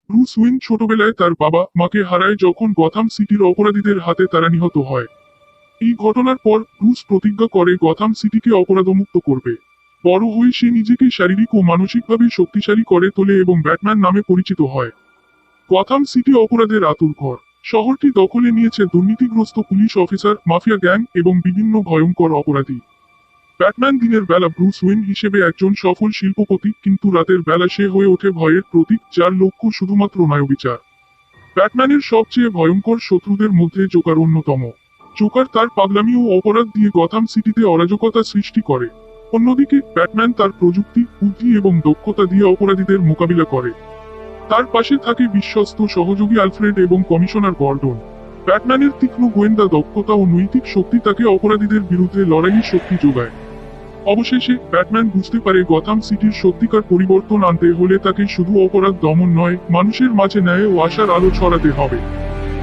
Bruce when ছোটবেলায় তার বাবা মাকে হারায় যখন গথাম সিটির অপরাধীদের হাতে তারা নিহত হয়। এই ঘটনার পর ব্রুস প্রতিজ্ঞা করে গথাম সিটিকে অপরাধমুক্ত করবে। বড় হয়ে সে নিজেকে শারীরিক ও মানসিকভাবে শক্তিশালী করে তোলে এবং ব্যাটম্যান নামে পরিচিত হয়। গথাম সিটি অপরাধের আঁতুড়ঘর। শহরটি দখলে নিয়েছে দুর্নীতিগ্রস্ত পুলিশ অফিসার, মাফিয়া গ্যাং এবং বিভিন্ন ভয়ঙ্কর অপরাধী। ব্যাটম্যান দিনের বেলা ব্রুস ওয়েন হিসেবে একজন সফল শিল্পপতি, কিন্তু রাতের বেলা সে হয়ে ওঠে ভয়ের প্রতীক, যার লক্ষ্য শুধুমাত্র ন্যায়বিচার। ব্যাটম্যানের সবচেয়ে ভয়ঙ্কর শত্রুদের মধ্যে জোকার অন্যতম। জোকার তার পাগলামি ও অপরাধ দিয়ে গথাম সিটিতে অরাজকতা সৃষ্টি করে। অন্যদিকে ব্যাটম্যান তার প্রযুক্তি, বুদ্ধি এবং দক্ষতা দিয়ে অপরাধীদের মোকাবিলা করে। তার পাশে থাকে বিশ্বস্ত সহযোগী আলফ্রেড এবং কমিশনার গর্ডন। ব্যাটম্যানের তীক্ষ্ণ গোয়েন্দা দক্ষতা ও নৈতিক শক্তি তাকে অপরাধীদের বিরুদ্ধে লড়াইয়ের শক্তি যোগায়। অবশেষে ব্যাটম্যান বুঝতে পারে গথাম সিটির সত্যিকার পরিবর্তন আনতে হলে তাকে শুধু অপরাধ দমন নয়, মানুষের মাঝে ন্যায় ও আশার আলো ছড়াতে হবে।